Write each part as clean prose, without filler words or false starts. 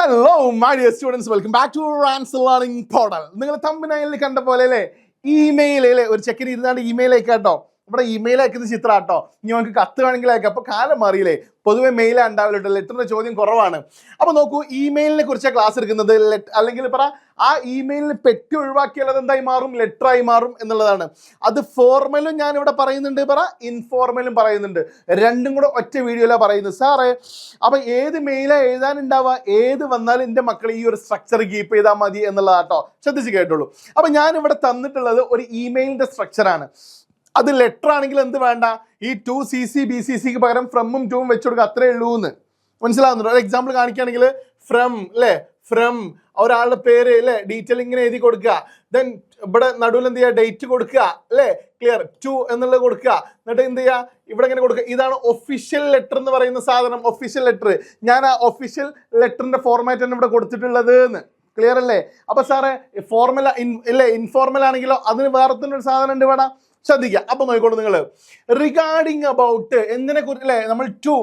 Hello my dear students, welcome back to rans learning portal. നിങ്ങൾ തമ്പനയിൽ കണ്ട പോലെ അല്ലേ, ഇമെയിൽ അല്ലേ, ഒരു ചെക്കൻ ഇരുന്നാണ്ട് ഇമെയിൽ അയക്കാട്ടോ. ഇവിടെ ഇമെയിൽ അയക്കുന്ന ചിത്രം കേട്ടോ. ഇനി നമുക്ക് കത്ത് വേണമെങ്കിൽ അയക്കാം. അപ്പൊ കാലം മാറിയില്ലേ, പൊതുവെ മെയിൽ ഉണ്ടാവില്ല, ലെറ്ററിന്റെ ചോദ്യം കുറവാണ്. അപ്പൊ നോക്കൂ, ഇമെയിലിനെ കുറിച്ച് ക്ലാസ് എടുക്കുന്നത്, അല്ലെങ്കിൽ പറ ആ ഇമെയിലിന് പെറ്റി ഒഴിവാക്കിയാൽ അത് എന്തായി മാറും, ലെറ്റർ ആയി മാറും എന്നുള്ളതാണ്. അത് ഫോർമലും ഞാൻ ഇവിടെ പറയുന്നുണ്ട്, പറ ഇൻഫോർമലും പറയുന്നുണ്ട്. രണ്ടും കൂടെ ഒറ്റ വീഡിയോയിലാണ് പറയുന്നത്. സാറേ അപ്പൊ ഏത് മെയിലാണ് എഴുതാനുണ്ടാവുക, ഏത് വന്നാലും എൻ്റെ മക്കൾ ഈ ഒരു സ്ട്രക്ചർ കീപ്പ് ചെയ്താൽ മതി എന്നുള്ളതാട്ടോ. ശ്രദ്ധിച്ച് കേട്ടോളൂ. അപ്പൊ ഞാൻ ഇവിടെ തന്നിട്ടുള്ളത് ഒരു ഇമെയിലിന്റെ സ്ട്രക്ചറാണ്. അത് ലെറ്റർ ആണെങ്കിൽ എന്ത് വേണ്ട, ഈ 2cc BCCക്ക് പകരം ഫ്രമും ടൂവും വെച്ചു കൊടുക്കുക, അത്രേ ഉള്ളൂ എന്ന് മനസ്സിലാവുന്നുണ്ടോ? ഒരു എക്സാമ്പിൾ കാണിക്കുകയാണെങ്കിൽ ഫ്രം അല്ലേ, ഫ്രം ഒരാളുടെ പേര് അല്ലേ, ഡീറ്റെയിൽ ഇങ്ങനെ എഴുതി കൊടുക്കുക. ദെൻ ഇവിടെ നടുവിൽ എന്ത് ചെയ്യുക, ഡേറ്റ് കൊടുക്കുക അല്ലേ, ക്ലിയർ, ടു എന്നുള്ളത് കൊടുക്കുക. എന്നിട്ട് എന്ത് ചെയ്യുക, ഇവിടെ ഇങ്ങനെ കൊടുക്കുക. ഇതാണ് ഒഫീഷ്യൽ ലെറ്റർ എന്ന് പറയുന്ന സാധനം. ഒഫീഷ്യൽ ലെറ്റർ, ഞാൻ ആ ഒഫീഷ്യൽ ലെറ്ററിന്റെ ഫോർമാറ്റ് ആണ് ഇവിടെ കൊടുത്തിട്ടുള്ളത് എന്ന്. ക്ലിയർ അല്ലേ? അപ്പൊ സാറേ ഫോർമൽ ഇല്ലേ, ഇൻഫോർമൽ ആണെങ്കിലോ അതിന് വേറെ തന്നെ ഒരു സാധനം ഉണ്ട് ഇവിടെ, ശ്രദ്ധിക്കുക. അപ്പൊ നോക്കിക്കോളൂ നിങ്ങൾ, റിഗാർഡിങ് അബൌട്ട് എന്തിനെ കുറിച്ച് അല്ലേ, നമ്മൾ to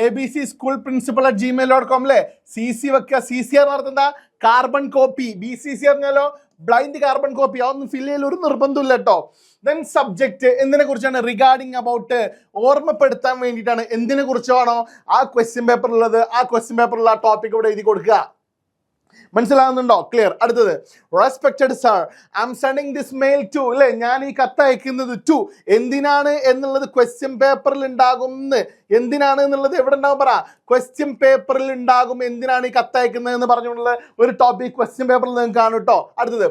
ABC school principal @gmail.com അല്ലേ, CC വെക്കുക. CCR നടത്തുന്ന എന്താ, കാർബൺ കോപ്പി. BCC പറഞ്ഞാലോ ബ്ലൈൻഡ് കാർബൺ കോപ്പി. അതൊന്നും ഫില്ല് ചെയ്യൽ ഒരു നിർബന്ധമില്ല കേട്ടോ. ദെൻ സബ്ജക്റ്റ് എന്തിനെ കുറിച്ചാണ്, റിഗാർഡിങ് അബൌട്ട്, ഓർമ്മപ്പെടുത്താൻ വേണ്ടിയിട്ടാണ്. എന്തിനെ കുറിച്ചാണോ ആ ക്വസ്റ്റ്യൻ പേപ്പറിലുള്ളത്, ആ ക്വസ്റ്റ്യൻ പേപ്പറിലുള്ള ആ ടോപ്പിക് ഇവിടെ എഴുതി കൊടുക്കുക. മനസ്സിലാകുന്നുണ്ടോ? ക്ലിയർ. അടുത്തത്, respected sir, I am sending this mail to അല്ലെ, ഞാൻ ഈ കത്ത് അയക്കുന്നത് ടു, എന്തിനാണ് എന്നുള്ളത് ക്വസ്റ്റ്യൻ പേപ്പറിൽ ഉണ്ടാകും. എന്തിനാണ് എന്നുള്ളത് എവിടെ ഉണ്ടാകും, പറ, ക്വസ്റ്റ്യൻ പേപ്പറിൽ ഉണ്ടാകും. എന്തിനാണ് ഈ കത്ത് അയക്കുന്നത് എന്ന് പറഞ്ഞുകൊണ്ടുള്ള ഒരു ടോപ്പിക് ക്വസ്റ്റ്യൻ പേപ്പറിൽ നിങ്ങൾക്ക് കാണും കേട്ടോ. അടുത്തത്,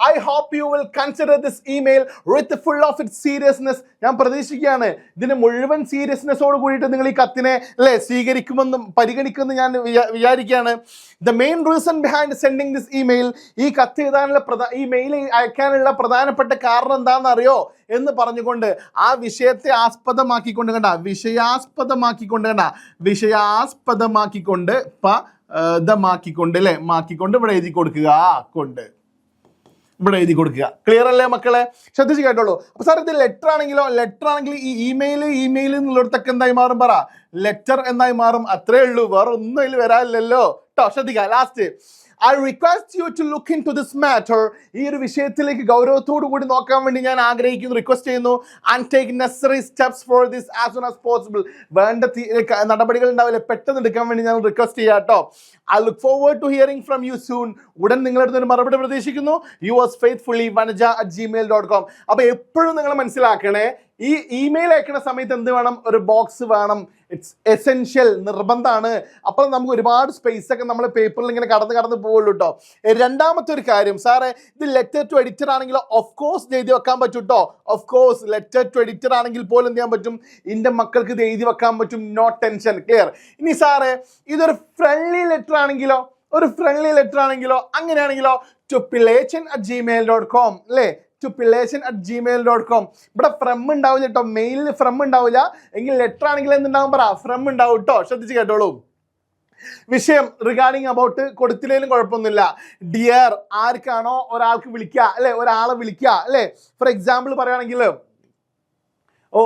I hope you will consider this email with full of it seriousness, ഞാൻ പ്രതീക്ഷിക്കുകയാണ് ഇതിന് മുഴുവൻ സീരിയസ്നെസ്സോട് കൂടിയിട്ട് നിങ്ങൾ ഈ കത്തിനെ അല്ലെ സ്വീകരിക്കുമെന്നും പരിഗണിക്കുമെന്ന് ഞാൻ വിചാരിക്കുകയാണ്. The main reason behind sending this email, ഈ കത്ത് എഴുതാനുള്ള ഈ മെയിൽ അയക്കാനുള്ള പ്രധാനപ്പെട്ട കാരണം എന്താണെന്ന് അറിയോ എന്ന് പറഞ്ഞുകൊണ്ട് ആ വിഷയത്തെ ആസ്പദമാക്കിക്കൊണ്ട് അല്ലേ, മാക്കിക്കൊണ്ട് ഇവിടെ എഴുതി കൊടുക്കുക, ഇവിടെ എഴുതി കൊടുക്കുക. ക്ലിയർ അല്ലേ മക്കളെ? ശ്രദ്ധിച്ച് കേട്ടോളൂ. അപ്പൊ സാർ ഇത് ലെറ്റർ ആണെങ്കിലോ, ലെറ്റർ ആണെങ്കിൽ ഈ ഇമെയിൽ എന്നുള്ളിടത്തൊക്കെ എന്തായി മാറും, പറ, ലെറ്റർ എന്നായി മാറും. അത്രേ ഉള്ളൂ, വേറെ ഒന്നും അതിൽ വരാനില്ലല്ലോ കേട്ടോ. ശ്രദ്ധിക്കുക. Last, I request you to look into this matter. ഈ ഒരു വിഷയത്തിലേക്ക് ഗൗരവത്തോടു കൂടി നോക്കാൻ വേണ്ടി ഞാൻ ആഗ്രഹിക്കുന്നു, റിക്വസ്റ്റ് ചെയ്യുന്നു. And take necessary steps for this as soon as possible. വേണ്ട നടപടികൾ ഉണ്ടാവില്ല, പെട്ടെന്ന് എടുക്കാൻ വേണ്ടി ഞാൻ റിക്വസ്റ്റ് ചെയ്യാം കേട്ടോ. I look forward to hearing from you soon. ഉടൻ നിങ്ങളുടെ അടുത്ത് ഒരു മറുപടി പ്രതീക്ഷിക്കുന്നു. Yours faithfully vanaja@gmail.com. അപ്പൊ എപ്പോഴും നിങ്ങൾ മനസ്സിലാക്കണേ, ഈ ഇമെയിൽ അയക്കുന്ന സമയത്ത് എന്ത് വേണം, ഒരു ബോക്സ് വേണം. ഇറ്റ്സ് എസെൻഷ്യൽ, നിർബന്ധമാണ്. അപ്പോൾ നമുക്ക് ഒരുപാട് സ്പേസ് ഒക്കെ നമ്മൾ പേപ്പറിൽ ഇങ്ങനെ കടന്ന് പോകുള്ളൂ കേട്ടോ. രണ്ടാമത്തെ ഒരു കാര്യം, സാറേ ഇത് ലെറ്റർ ടു എഡിറ്റർ ആണെങ്കിലോ ഓഫ് കോഴ്സ് എഴുതി വെക്കാൻ പറ്റും കേട്ടോ. Of course letter to editor ആണെങ്കിൽ പോലും എന്ത് ചെയ്യാൻ പറ്റും, എൻ്റെ മക്കൾക്ക് ഇത് എഴുതി വെക്കാൻ പറ്റും, നോ ടെൻഷൻ. ക്ലിയർ. ഇനി സാറേ ഇതൊരു ഫ്രണ്ട്ലി ലെറ്റർ ആണെങ്കിലോ, അങ്ങനെയാണെങ്കിലോ to pilachan@gmail.com അല്ലേ, to pilachan@gmail.com. ഇവിടെ ഫ്രം ഉണ്ടാവില്ല കേട്ടോ, മെയിലിൽ ഫ്രം ഉണ്ടാവില്ല. എങ്കിൽ ലെറ്റർ ആണെങ്കിൽ എന്തുണ്ടാവും, പറ, ഫ്രം ഉണ്ടാവും കേട്ടോ. ശ്രദ്ധിച്ച് കേട്ടോളൂ. വിഷയം റിഗാർഡിങ് അബൌട്ട് കൊടുത്തില്ലെങ്കിലും കുഴപ്പമൊന്നുമില്ല. ഡിയർ, ആർക്കാണോ ഒരാൾക്ക് വിളിക്കുക അല്ലെ, ഒരാളെ വിളിക്കുക അല്ലെ. ഫോർ എക്സാമ്പിൾ പറയുകയാണെങ്കിൽ,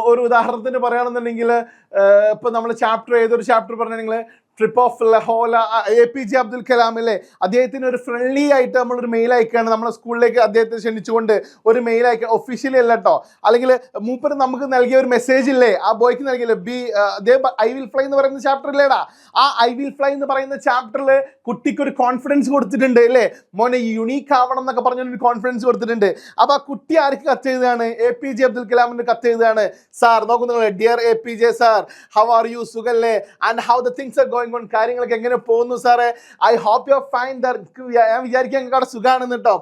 ഒരു ഉദാഹരണത്തിന് പറയുകയാണെന്നുണ്ടെങ്കിൽ, ഇപ്പൊ നമ്മൾ ഏതൊരു ചാപ്റ്റർ പറഞ്ഞാൽ trip of Lahaul, APJ Abdul Kalam അല്ലേ, അദ്ദേഹത്തിന് ഒരു ഫ്രണ്ട്ലി ആയിട്ട് നമ്മളൊരു മെയിൽ അയക്കുകയാണ്, നമ്മുടെ സ്കൂളിലേക്ക് അദ്ദേഹത്തെ ക്ഷണിച്ചുകൊണ്ട് ഒരു മെയിൽ അയക്കുക. ഒഫീഷ്യലി അല്ല കേട്ടോ. അല്ലെങ്കിൽ മൂപ്പര് നമുക്ക് നൽകിയ ഒരു മെസ്സേജ് ഇല്ലേ, ആ ബോയ്ക്ക് നൽകിയില്ലേ, ഐ വിൽ ഫ്ലൈ എന്ന് പറയുന്ന ചാപ്റ്റർ ഇല്ലേടാ, ആ ഐ വിൽ ഫ്ലൈ എന്ന് പറയുന്ന ചാപ്റ്ററിൽ കുട്ടിക്ക് ഒരു കോൺഫിഡൻസ് കൊടുത്തിട്ടുണ്ട് അല്ലേ, മോനെ യുണീക്ക് ആവണം എന്നൊക്കെ പറഞ്ഞൊരു കോൺഫിഡൻസ് കൊടുത്തിട്ടുണ്ട്. അപ്പൊ ആ കുട്ടി ആർക്ക് കത്ത് എഴുതുകയാണ്, APJ അബ്ദുൽ കലാമിന്റെ കത്ത് എഴുതുകയാണ്. സാർ നോക്കുന്നു, dear APJ sir, how are you, സുഖല്ലേ, and how the things are going on, കാര്യങ്ങളൊക്കെ എങ്ങനെ പോകുന്നു സാറേ, I hope you fine that, ഞാൻ വിചാരിക്കാൻ അവിടെ സുഖാണെന്ന് കേട്ടോ.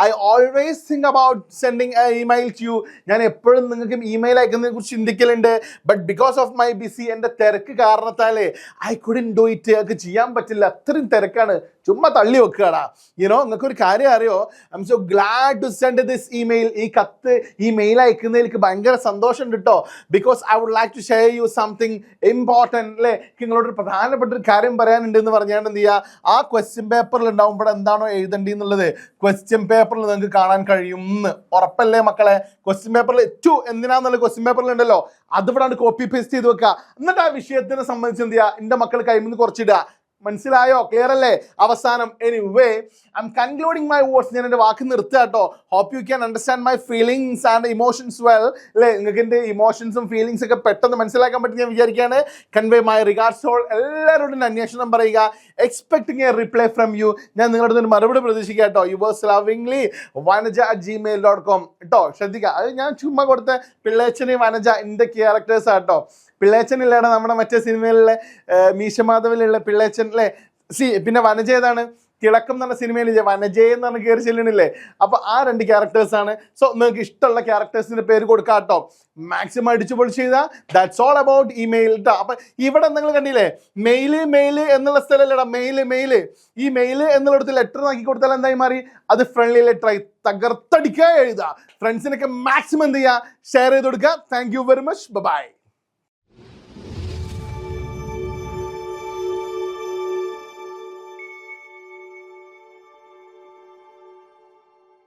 I always think about sending email to you, ഞാൻ എപ്പോഴും നിങ്ങൾക്ക് ഇമെയിൽ അയക്കുന്നതിനെ കുറിച്ച് ചിന്തിക്കലുണ്ട്. But because of my busy, എൻ്റെ തിരക്ക് കാരണത്താലേ ഐ കുഡന്റ് ഡു ഇറ്റ്, അത് ചെയ്യാൻ പറ്റില്ല, അത്രയും തിരക്കാണ്, ചുമ്മാ തള്ളി വെക്കുകയാടാ. നിങ്ങൾക്ക് ഒരു കാര്യം അറിയോ, I am so glad to send this email, ഈ കത്ത് ഈ മെയിൽ അയക്കുന്നതിൽ എനിക്ക് ഭയങ്കര സന്തോഷമുണ്ട് കേട്ടോ. Because I would like to share you something important അല്ലേ, നിങ്ങളോട് പ്രധാനപ്പെട്ട ഒരു കാര്യം പറയാനുണ്ട് എന്ന് പറഞ്ഞാൽ എന്ത് ചെയ്യുക, ആ ക്വസ്റ്റ്യൻ പേപ്പറിൽ ഉണ്ടാവും ഇവിടെ എന്താണോ എഴുതേണ്ടി എന്നുള്ളത് ക്വസ്റ്റ്യൻ പേപ്പറിൽ നിങ്ങൾക്ക് കാണാൻ കഴിയും എന്ന് ഉറപ്പല്ലേ മക്കളെ? ക്വസ്റ്റ്യൻ പേപ്പറിൽ ടു എന്തിനാന്നുള്ള ക്വസ്റ്റ്യൻ പേപ്പറിൽ ഉണ്ടല്ലോ, അത് ഇവിടെ കോപ്പി പേസ്റ്റ് ചെയ്ത് വെക്കുക. എന്നിട്ട് ആ വിഷയത്തിനെ സംബന്ധിച്ച് എന്ത് ചെയ്യുക, എൻ്റെ മക്കൾ കൈമിൽ നിന്ന് കുറച്ചിടുക. മനസ്സിലായോ? ക്ലിയർ അല്ലേ? അവസാനം anyway I am concluding my words. ഞാൻ എൻ്റെ വാക്ക് നിർത്തുക കേട്ടോ. Hope you can understand my feelings and emotions well. അല്ലേ, നിങ്ങൾക്ക് എൻ്റെ ഇമോഷൻസും ഫീലിങ്സ് ഒക്കെ പെട്ടെന്ന് മനസ്സിലാക്കാൻ പറ്റും ഞാൻ വിചാരിക്കുകയാണ്. Convey my regards all. എല്ലാവരോടും അന്വേഷണം പറയുക. Expecting a reply from you. ഞാൻ നിങ്ങളുടെ ഒരു മറുപടി പ്രതീക്ഷിക്കുക കേട്ടോ. യുവേഴ്സ് ലവിംഗ്ലി vanaj@gmail.com കേട്ടോ. ശ്രദ്ധിക്കുക, അത് ഞാൻ ചുമ്മാ കൊടുത്ത പിള്ളേച്ചനെ വനജ എൻ്റെ ക്യാരക്ടേഴ്സ് ആട്ടോ. പിള്ളേച്ചനില്ലാണ് നമ്മുടെ മറ്റേ സിനിമയിലെ മീശമാധവനിലുള്ള പിള്ളേച്ചൻ അല്ലേ. പിന്നെ വനജ ഏതാണ്? കിഴക്കം എന്ന് പറഞ്ഞ സിനിമയിൽ വനജയ എന്ന് പറഞ്ഞ കയറി ചെല്ലണില്ലേ. അപ്പൊ ആ 2 ക്യാരക്ടേഴ്സാണ്. സോ നിങ്ങൾക്ക് ഇഷ്ടമുള്ള ക്യാരക്ടേഴ്സിന്റെ പേര് കൊടുക്കാം കേട്ടോ. മാക്സിമം അടിച്ചു പൊളിച്ച് ചെയ്താൽ ദാറ്റ്സ് ഓൾ അബൌട്ട് ഇമെയിൽ കേട്ടോ. അപ്പൊ ഇവിടെ നിങ്ങൾ കണ്ടില്ലേ, മെയില് എന്നുള്ള സ്ഥലമല്ലടാ, മെയില്. ഈ മെയില് എന്നുള്ളടത്ത് ലെറ്റർ ആക്കി കൊടുത്താൽ എന്തായി മാറി? അത് ഫ്രണ്ട്ലി ലെറ്റർ ആയി. തകർത്തടിക്കുക, എഴുതുക. ഫ്രണ്ട്സിനൊക്കെ മാക്സിമം എന്ത് ചെയ്യുക, ഷെയർ ചെയ്ത് കൊടുക്കുക. Thank you very much. By.